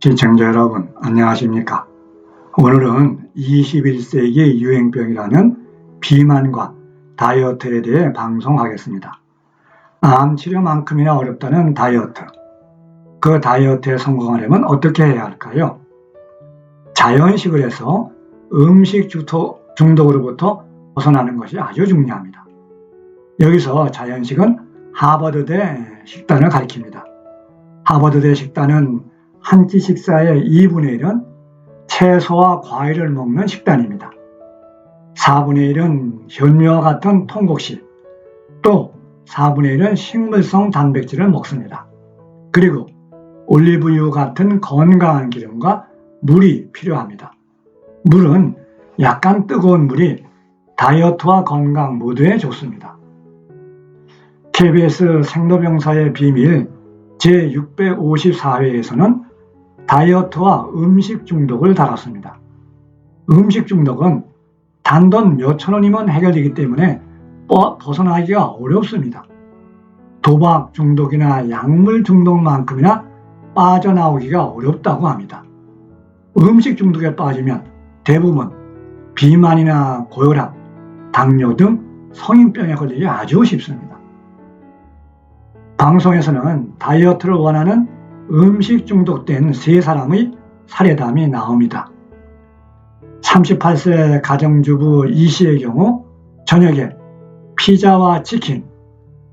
시청자 여러분, 안녕하십니까? 오늘은 21세기 유행병이라는 비만과 다이어트에 대해 방송하겠습니다. 암 치료만큼이나 어렵다는 다이어트. 그 다이어트에 성공하려면 어떻게 해야 할까요? 자연식을 해서 음식 중독으로부터 벗어나는 것이 아주 중요합니다. 여기서 자연식은 하버드대 식단을 가리킵니다. 하버드대 식단은 한 끼 식사의 2분의 1은 채소와 과일을 먹는 식단입니다. 4분의 1은 현미와 같은 통곡식, 또 4분의 1은 식물성 단백질을 먹습니다. 그리고 올리브유 같은 건강한 기름과 물이 필요합니다. 물은 약간 뜨거운 물이 다이어트와 건강 모두에 좋습니다. KBS 생로병사의 비밀 제654회에서는 다이어트와 음식 중독을 다뤘습니다. 음식 중독은 단돈 몇천 원이면 해결되기 때문에 벗어나기가 어렵습니다. 도박 중독이나 약물 중독만큼이나 빠져나오기가 어렵다고 합니다. 음식 중독에 빠지면 대부분 비만이나 고혈압, 당뇨 등 성인병에 걸리기 아주 쉽습니다. 방송에서는 다이어트를 원하는 음식 중독된 3사람의 사례담이 나옵니다. 38세 가정주부 이씨의 경우 저녁에 피자와 치킨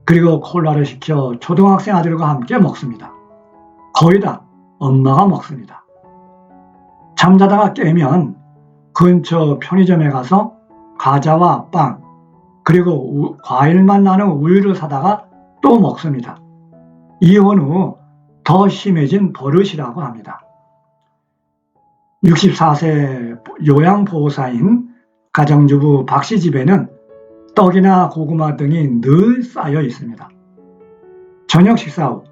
그리고 콜라를 시켜 초등학생 아들과 함께 먹습니다. 거의 다 엄마가 먹습니다. 잠자다가 깨면 근처 편의점에 가서 과자와 빵 그리고 과일맛 나는 우유를 사다가 또 먹습니다. 이혼 후 더 심해진 버릇이라고 합니다. 64세 요양보호사인 가정주부 박씨 집에는 떡이나 고구마 등이 늘 쌓여 있습니다. 저녁 식사 후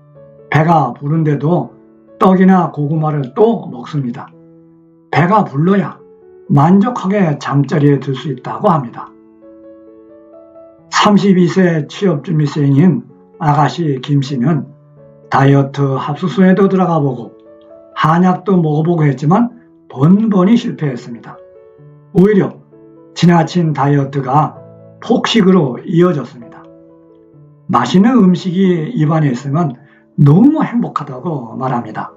배가 부른데도 떡이나 고구마를 또 먹습니다. 배가 불러야 만족하게 잠자리에 들 수 있다고 합니다. 32세 취업준비생인 아가씨 김씨는 다이어트 합숙소에도 들어가 보고 한약도 먹어보고 했지만 번번이 실패했습니다. 오히려 지나친 다이어트가 폭식으로 이어졌습니다. 맛있는 음식이 입안에 있으면 너무 행복하다고 말합니다.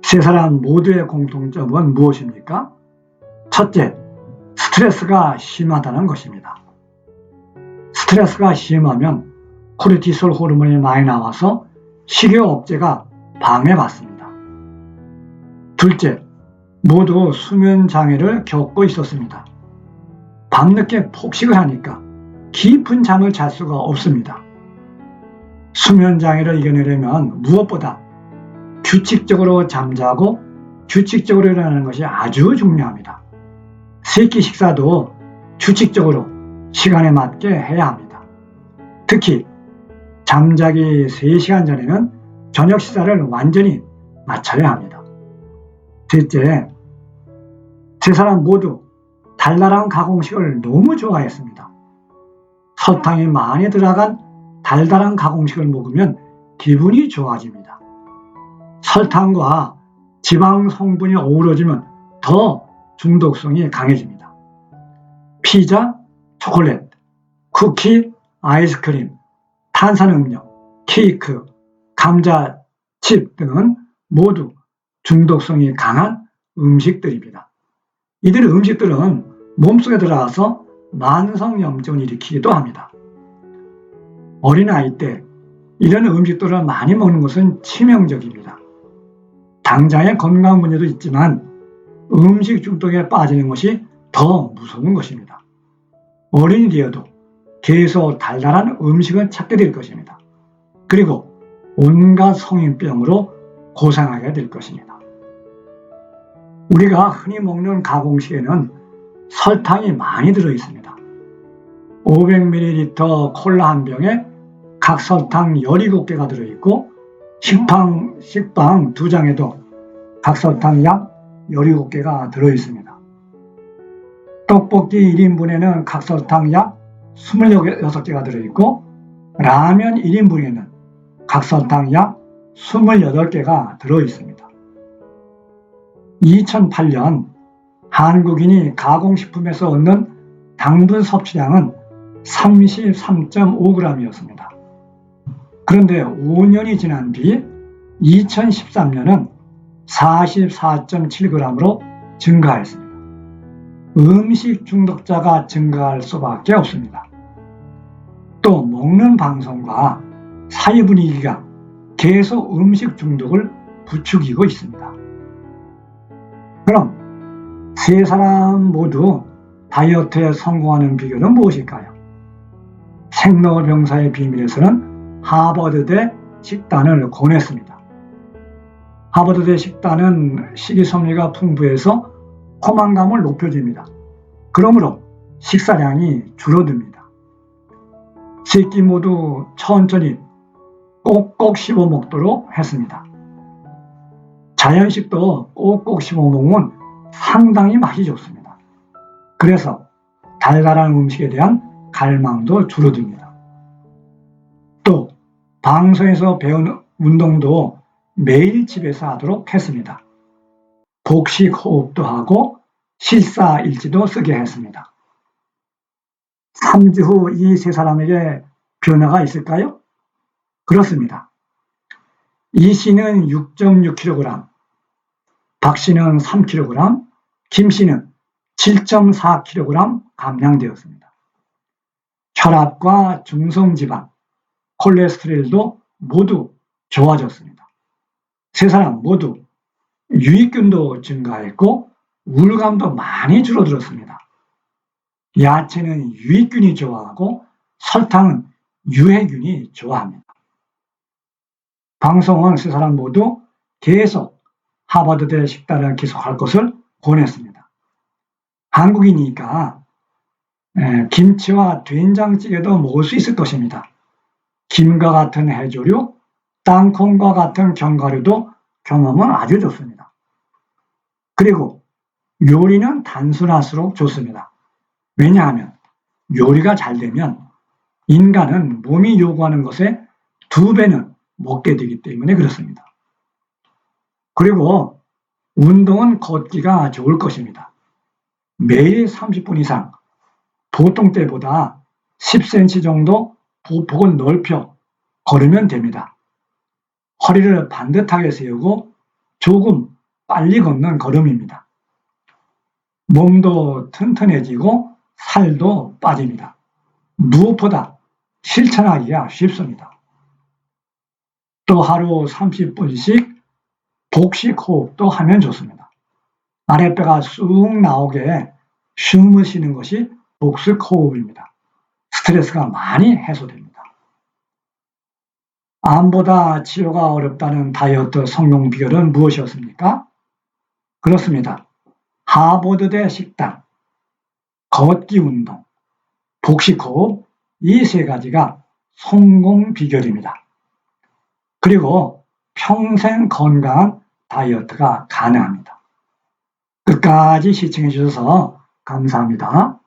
3사람 모두의 공통점은 무엇입니까? 첫째, 스트레스가 심하다는 것입니다. 스트레스가 심하면 코르티솔 호르몬이 많이 나와서 식욕 억제가 방해받습니다. 둘째, 모두 수면 장애를 겪고 있었습니다. 밤늦게 폭식을 하니까 깊은 잠을 잘 수가 없습니다. 수면 장애를 이겨내려면 무엇보다 규칙적으로 잠자고 규칙적으로 일어나는 것이 아주 중요합니다. 세끼 식사도 규칙적으로 시간에 맞게 해야 합니다. 특히 잠자기 3시간 전에는 저녁 식사를 완전히 마쳐야 합니다. 셋째, 3사람 모두 달달한 가공식을 너무 좋아했습니다. 설탕이 많이 들어간 달달한 가공식을 먹으면 기분이 좋아집니다. 설탕과 지방 성분이 어우러지면 더 중독성이 강해집니다. 피자, 초콜릿, 쿠키, 아이스크림, 탄산음료, 케이크, 감자칩 등은 모두 중독성이 강한 음식들입니다. 이들 음식들은 몸속에 들어가서 만성염증을 일으키기도 합니다. 어린아이 때 이런 음식들을 많이 먹는 것은 치명적입니다. 당장의 건강 문제도 있지만 음식 중독에 빠지는 것이 더 무서운 것입니다. 어린이 되어도 계속 달달한 음식을 찾게 될 것입니다. 그리고 온갖 성인병으로 고생하게 될 것입니다. 우리가 흔히 먹는 가공식에는 설탕이 많이 들어 있습니다. 500ml 콜라 한 병에 각설탕 17개가 들어있고 식빵 2장에도 각설탕 약 17개가 들어있습니다. 떡볶이 1인분에는 각설탕 약 26개가 들어있고 라면 1인분에는 각설탕 약 28개가 들어있습니다. 2008년 한국인이 가공식품에서 얻는 당분 섭취량은 33.5g이었습니다. 그런데 5년이 지난 뒤 2013년은 44.7g으로 증가했습니다. 음식 중독자가 증가할 수밖에 없습니다. 또 먹는 방송과 사회 분위기가 계속 음식 중독을 부추기고 있습니다. 그럼 세 사람 모두 다이어트에 성공하는 비결은 무엇일까요? 생로병사의 비밀에서는 하버드대 식단을 권했습니다. 하버드대 식단은 식이섬유가 풍부해서 포만감을 높여줍니다. 그러므로 식사량이 줄어듭니다. 세 끼 모두 천천히 꼭꼭 씹어 먹도록 했습니다. 자연식도 꼭꼭 씹어 먹으면 상당히 맛이 좋습니다. 그래서 달달한 음식에 대한 갈망도 줄어듭니다. 또 방송에서 배운 운동도 매일 집에서 하도록 했습니다. 복식 호흡도 하고 실사일지도 쓰게 했습니다. 3주 후 이 세 사람에게 변화가 있을까요? 그렇습니다. 이 씨는 6.6kg, 박 씨는 3kg, 김 씨는 7.4kg 감량되었습니다. 혈압과 중성지방, 콜레스테롤도 모두 좋아졌습니다. 세 사람 모두 유익균도 증가했고 우울감도 많이 줄어들었습니다. 야채는 유익균이 좋아하고 설탕은 유해균이 좋아합니다. 방송은 세 사람 모두 계속 하버드대 식단을 계속할 것을 권했습니다. 한국이니까 김치와 된장찌개도 먹을 수 있을 것입니다. 김과 같은 해조류, 땅콩과 같은 견과류도 경험은 아주 좋습니다. 그리고 요리는 단순할수록 좋습니다. 왜냐하면 요리가 잘 되면 인간은 몸이 요구하는 것의 2배는 먹게 되기 때문에 그렇습니다. 그리고 운동은 걷기가 좋을 것입니다. 매일 30분 이상, 보통 때보다 10cm 정도 보폭을 넓혀 걸으면 됩니다. 허리를 반듯하게 세우고 조금 빨리 걷는 걸음입니다. 몸도 튼튼해지고 살도 빠집니다. 무엇보다 실천하기가 쉽습니다. 또 하루 30분씩 복식 호흡도 하면 좋습니다. 아랫배가 쑥 나오게 숨을 쉬는 것이 복식 호흡입니다. 스트레스가 많이 해소됩니다. 암보다 치료가 어렵다는 다이어트 성공 비결은 무엇이었습니까? 그렇습니다. 하버드대 식단, 걷기 운동, 복식 호흡, 이 세 가지가 성공 비결입니다. 그리고 평생 건강한 다이어트가 가능합니다. 끝까지 시청해 주셔서 감사합니다.